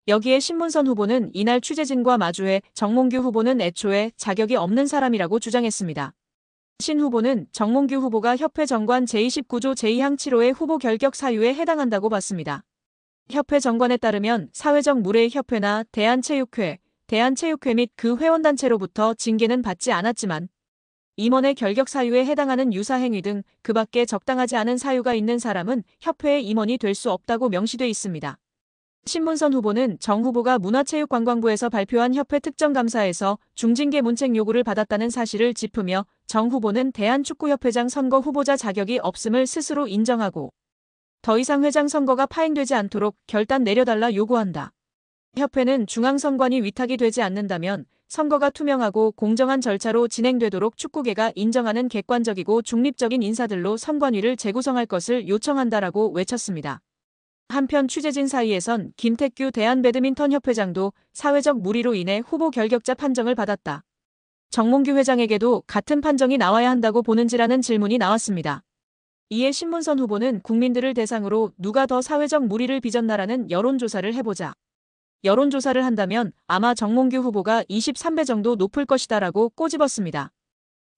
여기에 신문선 후보는 이날 취재진과 마주해 정몽규 후보는 애초에 자격이 없는 사람이라고 주장했습니다. 신 후보는 정몽규 후보가 협회 정관 제29조 제2항 7호의 후보 결격 사유에 해당한다고 봤습니다. 협회 정관에 따르면 사회적 무례의 협회나 대한체육회 및 그 회원단체로부터 징계는 받지 않았지만 임원의 결격 사유에 해당하는 유사 행위 등 그 밖에 적당하지 않은 사유가 있는 사람은 협회의 임원이 될 수 없다고 명시돼 있습니다. 신문선 후보는 정 후보가 문화체육관광부에서 발표한 협회 특정감사에서 중징계 문책 요구를 받았다는 사실을 짚으며 정 후보는 대한축구협회장 선거 후보자 자격이 없음을 스스로 인정하고 더 이상 회장 선거가 파행되지 않도록 결단 내려달라 요구한다. 협회는 중앙선관위 위탁이 되지 않는다면 선거가 투명하고 공정한 절차로 진행되도록 축구계가 인정하는 객관적이고 중립적인 인사들로 선관위를 재구성할 것을 요청한다라고 외쳤습니다. 한편 취재진 사이에선 김태규 대한배드민턴협회장도 사회적 무리로 인해 후보 결격자 판정을 받았다. 정몽규 회장에게도 같은 판정이 나와야 한다고 보는지라는 질문이 나왔습니다. 이에 신문선 후보는 국민들을 대상으로 누가 더 사회적 무리를 빚었나라는 여론조사를 해보자. 여론조사를 한다면 아마 정몽규 후보가 23배 정도 높을 것이다라고 꼬집었습니다.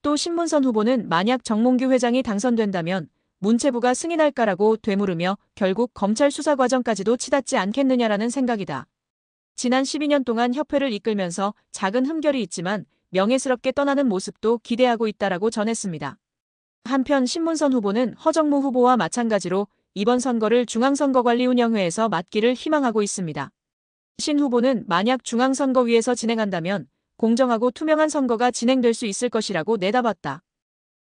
또 신문선 후보는 만약 정몽규 회장이 당선된다면 문체부가 승인할까라고 되물으며 결국 검찰 수사 과정까지도 치닫지 않겠느냐라는 생각이다. 지난 12년 동안 협회를 이끌면서 작은 흠결이 있지만 명예스럽게 떠나는 모습도 기대하고 있다라고 전했습니다. 한편 신문선 후보는 허정무 후보와 마찬가지로 이번 선거를 중앙선거관리운영회에서 맡기를 희망하고 있습니다. 신 후보는 만약 중앙선거위에서 진행한다면 공정하고 투명한 선거가 진행될 수 있을 것이라고 내다봤다.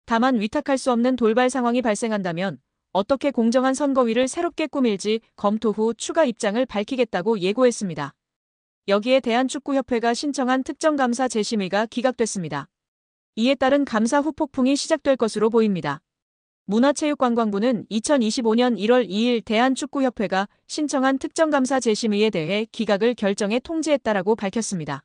다만 위탁할 수 없는 돌발 상황이 발생한다면 어떻게 공정한 선거위를 새롭게 꾸밀지 검토 후 추가 입장을 밝히겠다고 예고했습니다. 여기에 대한축구협회가 신청한 특정감사 재심의가 기각됐습니다. 이에 따른 감사 후폭풍이 시작될 것으로 보입니다. 문화체육관광부는 2025년 1월 2일 대한축구협회가 신청한 특정감사 재심의에 대해 기각을 결정해 통지했다라고 밝혔습니다.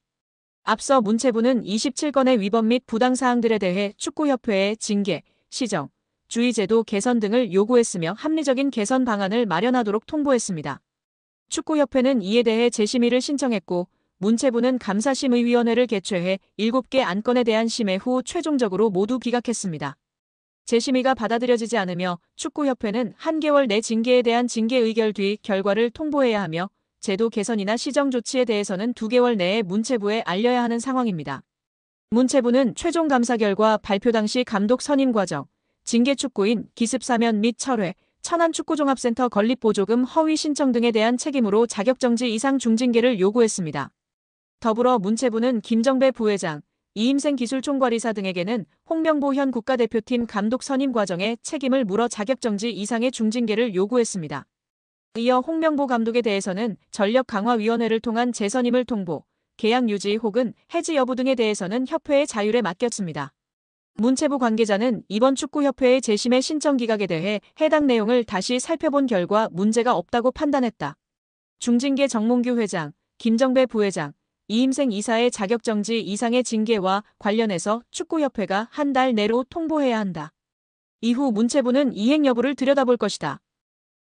앞서 문체부는 27건의 위법 및 부당사항들에 대해 축구협회에 징계, 시정, 주의제도 개선 등을 요구했으며 합리적인 개선 방안을 마련하도록 통보했습니다. 축구협회는 이에 대해 재심의를 신청했고 문체부는 감사심의위원회를 개최해 7개 안건에 대한 심의 후 최종적으로 모두 기각했습니다. 재심의가 받아들여지지 않으며 축구협회는 한 개월 내 징계에 대한 징계 의결 뒤 결과를 통보해야 하며 제도 개선이나 시정 조치에 대해서는 2개월 내에 문체부에 알려야 하는 상황입니다. 문체부는 최종 감사 결과 발표 당시 감독 선임 과정, 징계 축구인 기습 사면 및 철회, 천안축구종합센터 건립보조금 허위 신청 등에 대한 책임으로 자격정지 이상 중징계를 요구했습니다. 더불어 문체부는 김정배 부회장, 이임생 기술총괄이사 등에게는 홍명보 현 국가대표팀 감독 선임 과정에 책임을 물어 자격정지 이상의 중징계를 요구했습니다. 이어 홍명보 감독에 대해서는 전력강화위원회를 통한 재선임을 통보, 계약 유지 혹은 해지 여부 등에 대해서는 협회의 자율에 맡겼습니다. 문체부 관계자는 이번 축구협회의 재심의 신청 기각에 대해 해당 내용을 다시 살펴본 결과 문제가 없다고 판단했다. 중징계 정몽규 회장, 김정배 부회장, 이임생 이사의 자격정지 이상의 징계와 관련해서 축구협회가 한 달 내로 통보해야 한다. 이후 문체부는 이행 여부를 들여다볼 것이다.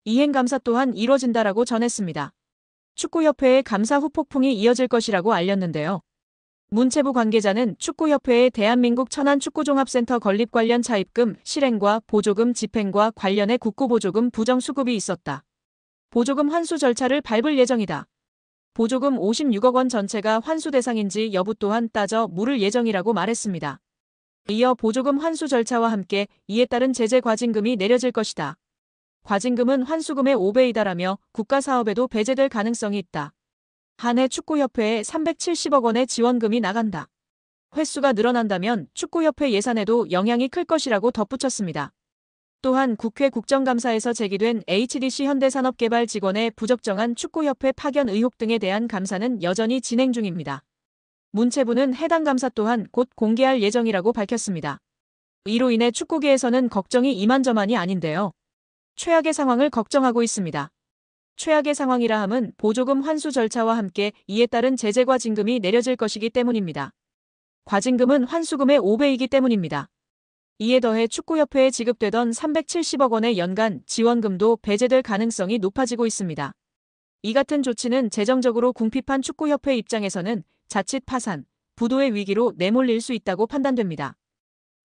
이행감사 또한 이뤄진다라고 전했습니다. 축구협회의 감사 후폭풍이 이어질 것이라고 알렸는데요. 문체부 관계자는 축구협회의 대한민국 천안축구종합센터 건립 관련 차입금, 실행과 보조금 집행과 관련해 국고보조금 부정수급이 있었다. 보조금 환수 절차를 밟을 예정이다. 보조금 56억 원 전체가 환수 대상인지 여부 또한 따져 물을 예정이라고 말했습니다. 이어 보조금 환수 절차와 함께 이에 따른 제재 과징금이 내려질 것이다. 과징금은 환수금의 5배이다라며 국가사업에도 배제될 가능성이 있다. 한 해 축구협회에 370억 원의 지원금이 나간다. 횟수가 늘어난다면 축구협회 예산에도 영향이 클 것이라고 덧붙였습니다. 또한 국회 국정감사에서 제기된 HDC 현대산업개발 직원의 부적정한 축구협회 파견 의혹 등에 대한 감사는 여전히 진행 중입니다. 문체부는 해당 감사 또한 곧 공개할 예정이라고 밝혔습니다. 이로 인해 축구계에서는 걱정이 이만저만이 아닌데요. 최악의 상황을 걱정하고 있습니다. 최악의 상황이라 함은 보조금 환수 절차와 함께 이에 따른 제재 과징금이 내려질 것이기 때문입니다. 과징금은 환수금의 5배이기 때문입니다. 이에 더해 축구협회에 지급되던 370억 원의 연간 지원금도 배제될 가능성이 높아지고 있습니다. 이 같은 조치는 재정적으로 궁핍한 축구협회 입장에서는 자칫 파산, 부도의 위기로 내몰릴 수 있다고 판단됩니다.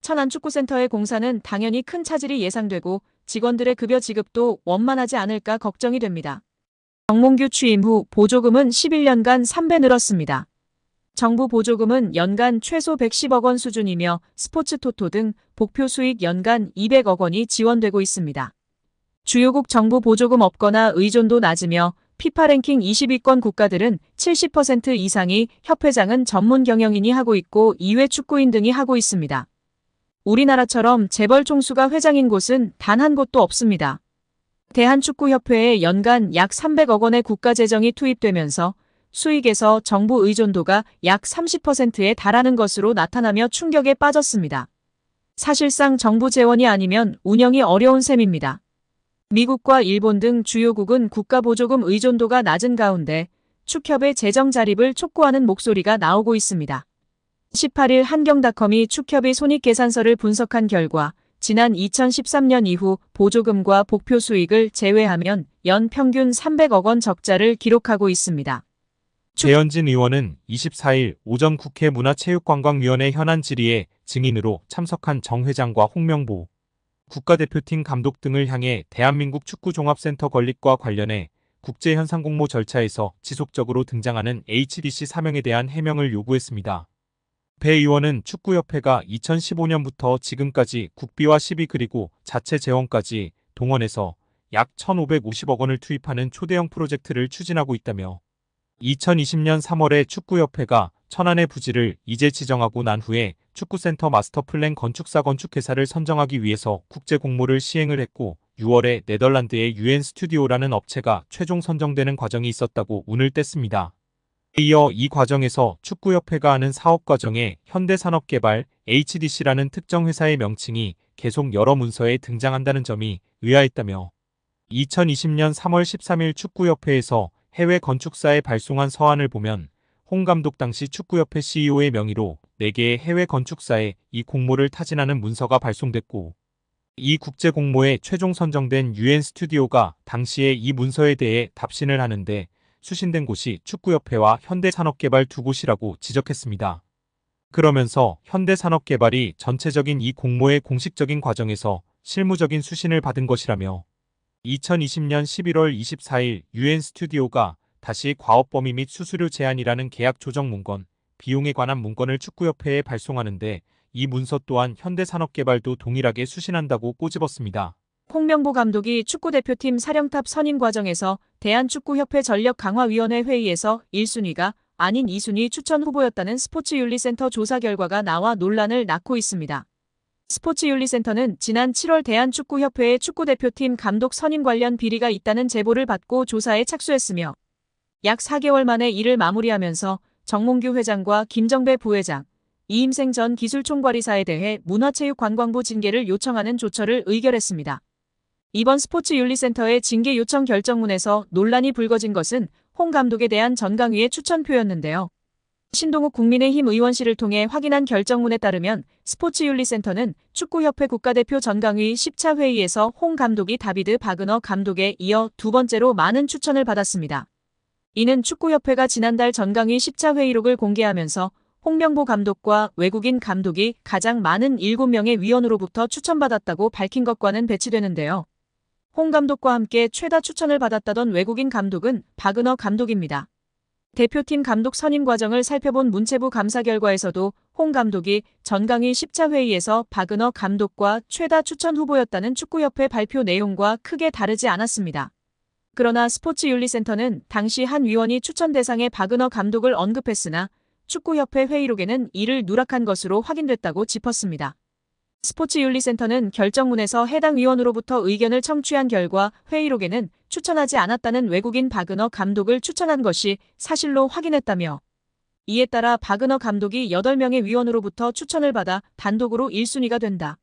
천안축구센터의 공사는 당연히 큰 차질이 예상되고 직원들의 급여 지급도 원만하지 않을까 걱정이 됩니다. 정몽규 취임 후 보조금은 11년간 3배 늘었습니다. 정부 보조금은 연간 최소 110억 원 수준이며 스포츠 토토 등 복표 수익 연간 200억 원이 지원되고 있습니다. 주요국 정부 보조금 없거나 의존도 낮으며 피파 랭킹 20위권 국가들은 70% 이상이 협회장은 전문 경영인이 하고 있고 이외 축구인 등이 하고 있습니다. 우리나라처럼 재벌 총수가 회장인 곳은 단 한 곳도 없습니다. 대한축구협회에 연간 약 300억 원의 국가재정이 투입되면서 수익에서 정부 의존도가 약 30%에 달하는 것으로 나타나며 충격에 빠졌습니다. 사실상 정부 재원이 아니면 운영이 어려운 셈입니다. 미국과 일본 등 주요국은 국가보조금 의존도가 낮은 가운데 축협의 재정 자립을 촉구하는 목소리가 나오고 있습니다. 18일 한경닷컴이 축협의 손익계산서를 분석한 결과 지난 2013년 이후 보조금과 복표 수익을 제외하면 연 평균 300억 원 적자를 기록하고 있습니다. 배현진 의원은 24일 오전 국회 문화체육관광위원회 현안 질의에 증인으로 참석한 정 회장과 홍명보 국가대표팀 감독 등을 향해 대한민국 축구종합센터 건립과 관련해 국제현상공모 절차에서 지속적으로 등장하는 HDC 사명에 대한 해명을 요구했습니다. 배 의원은 축구협회가 2015년부터 지금까지 국비와 시비 그리고 자체 재원까지 동원해서 약 1,550억 원을 투입하는 초대형 프로젝트를 추진하고 있다며 2020년 3월에 축구협회가 천안의 부지를 이제 지정하고 난 후에 축구센터 마스터플랜 건축사 건축회사를 선정하기 위해서 국제공모를 시행을 했고 6월에 네덜란드의 UN 스튜디오라는 업체가 최종 선정되는 과정이 있었다고 운을 뗐습니다. 이어 이 과정에서 축구협회가 하는 사업 과정에 현대산업개발 HDC라는 특정 회사의 명칭이 계속 여러 문서에 등장한다는 점이 의아했다며 2020년 3월 13일 축구협회에서 해외 건축사에 발송한 서한을 보면 홍 감독 당시 축구협회 CEO의 명의로 4개의 해외 건축사에 이 공모를 타진하는 문서가 발송됐고 이 국제공모에 최종 선정된 UN 스튜디오가 당시에 이 문서에 대해 답신을 하는데 수신된 곳이 축구협회와 현대산업개발 두 곳이라고 지적했습니다. 그러면서 현대산업개발이 전체적인 이 공모의 공식적인 과정에서 실무적인 수신을 받은 것이라며 2020년 11월 24일 UN 스튜디오가 다시 과업범위 및 수수료 제한이라는 계약 조정 문건, 비용에 관한 문건을 축구협회에 발송하는데 이 문서 또한 현대산업개발도 동일하게 수신한다고 꼬집었습니다. 홍명보 감독이 축구대표팀 사령탑 선임 과정에서 대한축구협회 전력강화위원회 회의에서 1순위가 아닌 2순위 추천 후보였다는 스포츠윤리센터 조사 결과가 나와 논란을 낳고 있습니다. 스포츠윤리센터는 지난 7월 대한축구협회의 축구대표팀 감독 선임 관련 비리가 있다는 제보를 받고 조사에 착수했으며 약 4개월 만에 이를 마무리하면서 정몽규 회장과 김정배 부회장, 이임생 전 기술총괄이사에 대해 문화체육관광부 징계를 요청하는 조처를 의결했습니다. 이번 스포츠윤리센터의 징계 요청 결정문에서 논란이 불거진 것은 홍 감독에 대한 전강위의 추천표였는데요. 신동욱 국민의힘 의원실을 통해 확인한 결정문에 따르면 스포츠윤리센터는 축구협회 국가대표 전강위 10차 회의에서 홍 감독이 다비드 바그너 감독에 이어 두 번째로 많은 추천을 받았습니다. 이는 축구협회가 지난달 전강위 10차 회의록을 공개하면서 홍명보 감독과 외국인 감독이 가장 많은 7명의 위원으로부터 추천받았다고 밝힌 것과는 배치되는데요. 홍 감독과 함께 최다 추천을 받았다던 외국인 감독은 바그너 감독입니다. 대표팀 감독 선임 과정을 살펴본 문체부 감사 결과에서도 홍 감독이 전강위 10차 회의에서 바그너 감독과 최다 추천 후보였다는 축구협회 발표 내용과 크게 다르지 않았습니다. 그러나 스포츠윤리센터는 당시 한 위원이 추천 대상에 바그너 감독을 언급했으나 축구협회 회의록에는 이를 누락한 것으로 확인됐다고 짚었습니다. 스포츠윤리센터는 결정문에서 해당 위원으로부터 의견을 청취한 결과 회의록에는 추천하지 않았다는 외국인 바그너 감독을 추천한 것이 사실로 확인했다며 이에 따라 바그너 감독이 8명의 위원으로부터 추천을 받아 단독으로 1순위가 된다.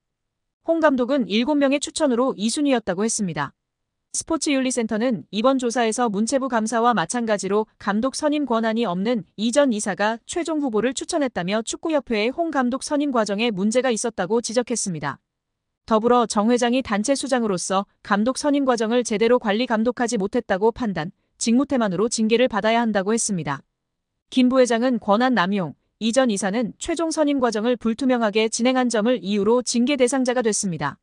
홍 감독은 7명의 추천으로 2순위였다고 했습니다. 스포츠윤리센터는 이번 조사에서 문체부 감사와 마찬가지로 감독 선임 권한이 없는 이전 이사가 최종 후보를 추천했다며 축구협회의 홍 감독 선임 과정에 문제가 있었다고 지적했습니다. 더불어 정 회장이 단체 수장으로서 감독 선임 과정을 제대로 관리 감독하지 못했다고 판단, 직무태만으로 징계를 받아야 한다고 했습니다. 김 부회장은 권한 남용, 이 전 이사는 최종 선임 과정을 불투명하게 진행한 점을 이유로 징계 대상자가 됐습니다.